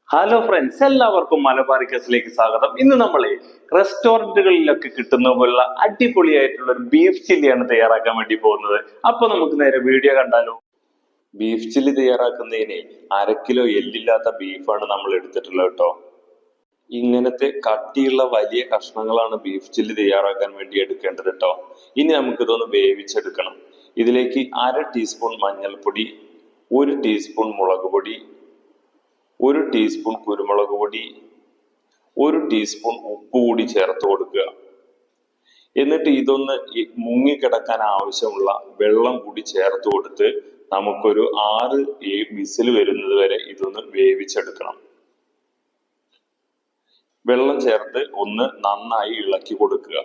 Hello friends, എല്ലാവർക്കും മലബാർ കേസിലേക്ക് സ്വാഗതം. ഇന്ന് നമ്മൾ റെസ്റ്റോറന്റുകളിലൊക്കെ കിട്ടുന്ന പോലുള്ള അടിപൊളിയായിട്ടുള്ള ഒരു ബീഫ് ചില്ലിയാണ് തയ്യാറാക്കാൻ വേണ്ടി പോകുന്നത്. അപ്പൊ നമുക്ക് നേരെ വീഡിയോ കണ്ടാലോ. ബീഫ് ചില്ലി തയ്യാറാക്കുന്നതിന് 1/2 കിലോ എല്ലില്ലാത്ത ബീഫാണ് നമ്മൾ എടുത്തിട്ടുള്ളത് കേട്ടോ. ഇങ്ങനത്തെ കട്ടിയുള്ള വലിയ കഷ്ണങ്ങളാണ് ബീഫ് ചില്ലി തയ്യാറാക്കാൻ വേണ്ടി എടുക്കേണ്ടത് കേട്ടോ. ഇനി നമുക്കിതൊന്ന് വേവിച്ചെടുക്കണം. ഇതിലേക്ക് 1/2 ടീസ്പൂൺ മഞ്ഞൾപ്പൊടി, 1 ടീസ്പൂൺ മുളക് പൊടി, 1 ടീസ്പൂൺ കുരുമുളക് പൊടി, 1 ടീസ്പൂൺ ഉപ്പ് കൂടി ചേർത്ത് കൊടുക്കുക. എന്നിട്ട് ഇതൊന്ന് മുങ്ങിക്കിടക്കാൻ ആവശ്യമുള്ള വെള്ളം കൂടി ചേർത്ത് കൊടുത്ത് നമുക്കൊരു 6-7 വിസിൽ വരുന്നത് വരെ ഇതൊന്ന് വേവിച്ചെടുക്കണം. വെള്ളം ചേർത്ത് ഒന്ന് നന്നായി ഇളക്കി കൊടുക്കുക.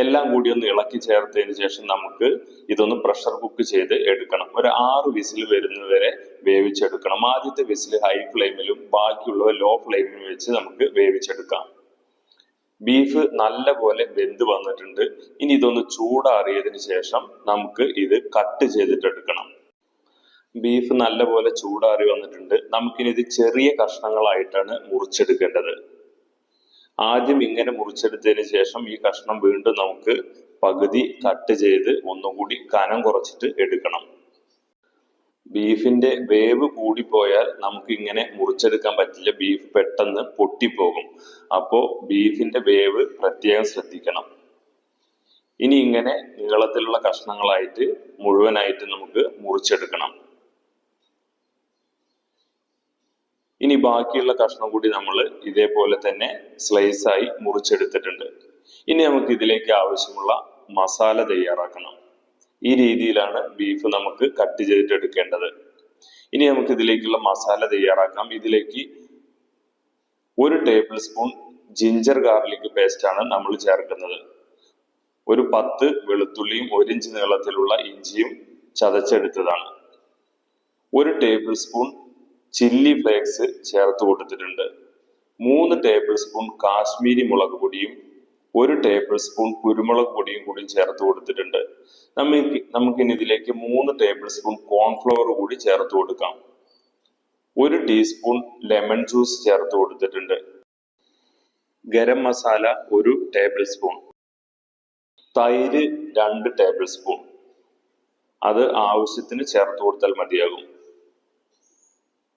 എല്ലാം കൂടി ഒന്ന് ഇളക്കി ചേർത്തതിന് ശേഷം നമുക്ക് ഇതൊന്ന് പ്രഷർ കുക്ക് ചെയ്ത് എടുക്കണം. ഒരു 6 വിസിൽ വരുന്നത് വരെ വേവിച്ചെടുക്കണം. ആദ്യത്തെ വിസിൽ ഹൈ ഫ്ലെയിമിലും ബാക്കിയുള്ളവ ലോ ഫ്ലെയിമിലും വെച്ച് നമുക്ക് വേവിച്ചെടുക്കാം. ബീഫ് നല്ല പോലെ വെന്ത് വന്നിട്ടുണ്ട്. ഇനി ഇതൊന്ന് ചൂടാറിയതിനു ശേഷം നമുക്ക് ഇത് കട്ട് ചെയ്തിട്ടെടുക്കണം. ബീഫ് നല്ല പോലെ ചൂടാറി വന്നിട്ടുണ്ട്. നമുക്കിനി ഇത് ചെറിയ കഷ്ണങ്ങളായിട്ടാണ് മുറിച്ചെടുക്കേണ്ടത്. ആദ്യം ഇങ്ങനെ മുറിച്ചെടുത്തതിന് ശേഷം ഈ കഷ്ണം വീണ്ടും നമുക്ക് പകുതി കട്ട് ചെയ്ത് ഒന്നുകൂടി കനം കുറച്ചിട്ട് എടുക്കണം. ബീഫിന്റെ വേവ് കൂടിപ്പോയാൽ നമുക്ക് ഇങ്ങനെ മുറിച്ചെടുക്കാൻ പറ്റില്ല. ബീഫ് പെട്ടെന്ന് പൊട്ടിപ്പോകും. അപ്പോ ബീഫിന്റെ വേവ് പ്രത്യേകം ശ്രദ്ധിക്കണം. ഇനി ഇങ്ങനെ നീളത്തിലുള്ള കഷ്ണങ്ങളായിട്ട് മുഴുവനായിട്ട് നമുക്ക് മുറിച്ചെടുക്കണം. ഇനി ബാക്കിയുള്ള കഷ്ണം കൂടി നമ്മൾ ഇതേപോലെ തന്നെ സ്ലൈസ് ആയി മുറിച്ചെടുത്തിട്ടുണ്ട്. ഇനി നമുക്ക് ഇതിലേക്ക് ആവശ്യമുള്ള മസാല തയ്യാറാക്കണം. ഈ രീതിയിലാണ് ബീഫ് നമുക്ക് കട്ട് ചെയ്തിട്ട് എടുക്കേണ്ടത്. ഇനി നമുക്ക് ഇതിലേക്കുള്ള മസാല തയ്യാറാക്കാം. ഇതിലേക്ക് 1 table spoon ginger garlic paste ആണ് നമ്മൾ ചേർക്കുന്നത്. ഒരു 10 വെളുത്തുള്ളിയും 1 ഇഞ്ച് നീളത്തിലുള്ള ഇഞ്ചിയും ചതച്ചെടുത്തതാണ്. 1 ടേബിൾ സ്പൂൺ ചില്ലി ഫ്ലേക്സ് ചേർത്ത് കൊടുത്തിട്ടുണ്ട്. 3 ടേബിൾ സ്പൂൺ കാശ്മീരി മുളക് പൊടിയും 1 ടേബിൾ സ്പൂൺ കുരുമുളക് പൊടിയും കൂടി ചേർത്ത് കൊടുത്തിട്ടുണ്ട്. നമുക്കിനി ഇതിലേക്ക് 3 ടേബിൾ സ്പൂൺ കോൺഫ്ലവർ കൂടി ചേർത്ത് കൊടുക്കാം. 1 ടീസ്പൂൺ ലെമൺ ജ്യൂസ് ചേർത്ത് കൊടുത്തിട്ടുണ്ട്. ഗരം മസാല 1 ടേബിൾ സ്പൂൺ, തൈര് 2 ടേബിൾ സ്പൂൺ, അത് ആവശ്യത്തിന് ചേർത്ത് കൊടുത്താൽ മതിയാകും.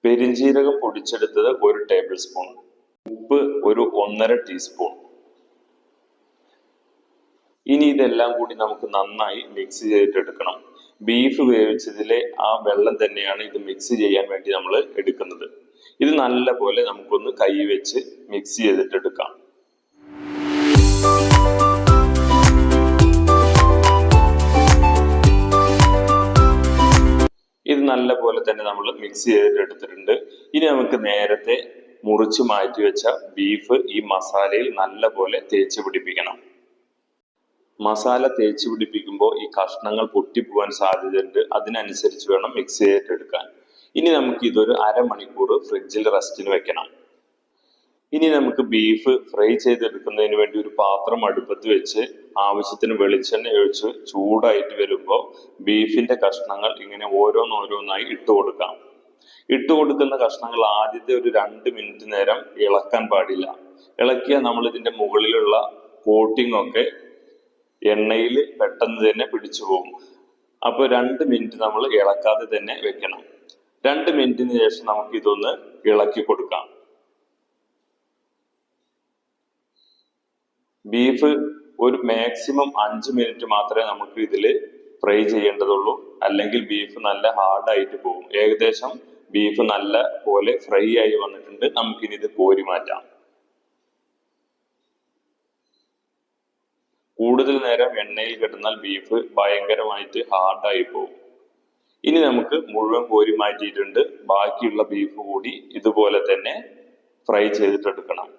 പെരിഞ്ജീരകം പൊടിച്ചെടുത്തത് 1 ടേബിൾ സ്പൂൺ, ഉപ്പ് ഒരു 1.5 ടീസ്പൂൺ. ഇനി ഇതെല്ലാം കൂടി നമുക്ക് നന്നായി മിക്സ് ചെയ്തിട്ടെടുക്കണം. ബീഫ് വേവിച്ചതിലെ ആ വെള്ളം തന്നെയാണ് ഇത് മിക്സ് ചെയ്യാൻ വേണ്ടി നമ്മൾ എടുക്കുന്നത്. ഇത് നല്ല പോലെ നമുക്കൊന്ന് കൈ വെച്ച് മിക്സ് ചെയ്തിട്ടെടുക്കാം. ഇത് നല്ല പോലെ തന്നെ നമ്മൾ മിക്സ് ചെയ്തിട്ട് എടുത്തിട്ടുണ്ട്. ഇനി നമുക്ക് നേരത്തെ മുറിച്ച് മാറ്റി വെച്ച ബീഫ് ഈ മസാലയിൽ നല്ല പോലെ തേച്ച് പിടിപ്പിക്കണം. മസാല തേച്ച് പിടിപ്പിക്കുമ്പോൾ ഈ കഷ്ണങ്ങൾ പൊട്ടിപ്പോവാൻ സാധ്യതയുണ്ട്. അതിനനുസരിച്ച് വേണം മിക്സ് ചെയ്തിട്ടെടുക്കാൻ. ഇനി നമുക്ക് ഇതൊരു 1/2 മണിക്കൂർ ഫ്രിഡ്ജിൽ റെസ്റ്റിന് വെക്കണം. ഇനി നമുക്ക് ബീഫ് ഫ്രൈ ചെയ്തെടുക്കുന്നതിന് വേണ്ടി ഒരു പാത്രം അടുപ്പത്ത് വെച്ച് ആവശ്യത്തിന് വെളിച്ചെണ്ണ ഒഴിച്ച് ചൂടായിട്ട് വരുമ്പോൾ ബീഫിന്റെ കഷ്ണങ്ങൾ ഇങ്ങനെ ഓരോന്നോരോന്നായി ഇട്ട് കൊടുക്കാം. ഇട്ട് കൊടുക്കുന്ന കഷ്ണങ്ങൾ ആദ്യത്തെ ഒരു 2 മിനിറ്റ് നേരം ഇളക്കാൻ പാടില്ല. ഇളക്കിയാൽ നമ്മൾ ഇതിന്റെ മുകളിലുള്ള കോട്ടിംഗ് ഒക്കെ എണ്ണയിൽ പെട്ടെന്ന് തന്നെ പിടിച്ചു പോകും. അപ്പൊ 2 മിനിറ്റ് നമ്മൾ ഇളക്കാതെ തന്നെ വെക്കണം. 2 മിനിറ്റിന് ശേഷം നമുക്ക് ഇതൊന്ന് ഇളക്കി കൊടുക്കാം. ബീഫ് ഒരു മാക്സിമം 5 മിനിറ്റ് മാത്രമേ നമുക്ക് ഇതിൽ ഫ്രൈ ചെയ്യേണ്ടതുള്ളൂ. അല്ലെങ്കിൽ ബീഫ് നല്ല ഹാർഡായിട്ട് പോകും. ഏകദേശം ബീഫ് നല്ല പോലെ ഫ്രൈ ആയി വന്നിട്ടുണ്ട്. നമുക്കിനി ഇത് കോരി മാറ്റാം. കൂടുതൽ നേരം എണ്ണയിൽ കിടന്നാൽ ബീഫ് ഭയങ്കരമായിട്ട് ഹാർഡായി പോകും. ഇനി നമുക്ക് മുഴുവൻ കോരി മാറ്റിയിട്ടുണ്ട്. ബാക്കിയുള്ള ബീഫ് കൂടി ഇതുപോലെ തന്നെ ഫ്രൈ ചെയ്തിട്ടെടുക്കണം.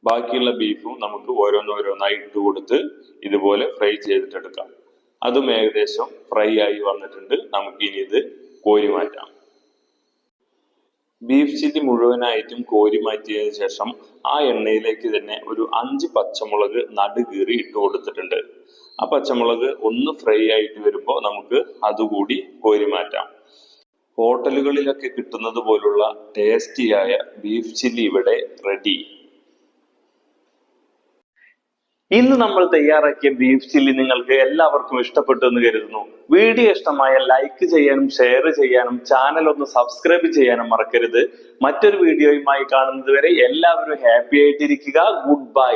ബാക്കിയുള്ള ബീഫും നമുക്ക് ഓരോന്നോരോന്നായി ഇട്ട് കൊടുത്ത് ഇതുപോലെ ഫ്രൈ ചെയ്തിട്ടെടുക്കാം. അതും ഏകദേശം ഫ്രൈ ആയി വന്നിട്ടുണ്ട്. നമുക്ക് ഇനി ഇത് കോരി മാറ്റാം. ബീഫ് ചില്ലി മുഴുവനായിട്ടും കോരി മാറ്റിയതിനു ശേഷം ആ എണ്ണയിലേക്ക് തന്നെ ഒരു 5 പച്ചമുളക് നടുകീറി ഇട്ട് കൊടുത്തിട്ടുണ്ട്. ആ പച്ചമുളക് ഒന്ന് ഫ്രൈ ആയിട്ട് വരുമ്പോൾ നമുക്ക് അതുകൂടി കോരി മാറ്റാം. ഹോട്ടലുകളിലൊക്കെ കിട്ടുന്നത് പോലുള്ള ടേസ്റ്റിയായ ബീഫ് ചില്ലി ഇവിടെ റെഡി. ഇന്ന് നമ്മൾ തയ്യാറാക്കിയ ബീഫ് ചില്ലി നിങ്ങൾക്ക് എല്ലാവർക്കും ഇഷ്ടപ്പെട്ടു എന്ന് കരുതുന്നു. വീഡിയോ ഇഷ്ടമായ ലൈക്ക് ചെയ്യാനും ഷെയർ ചെയ്യാനും ചാനൽ ഒന്ന് സബ്സ്ക്രൈബ് ചെയ്യാനും മറക്കരുത്. മറ്റൊരു വീഡിയോയുമായി കാണുന്നത് വരെ എല്ലാവരും ഹാപ്പി ആയിട്ടിരിക്കുക. Good bye.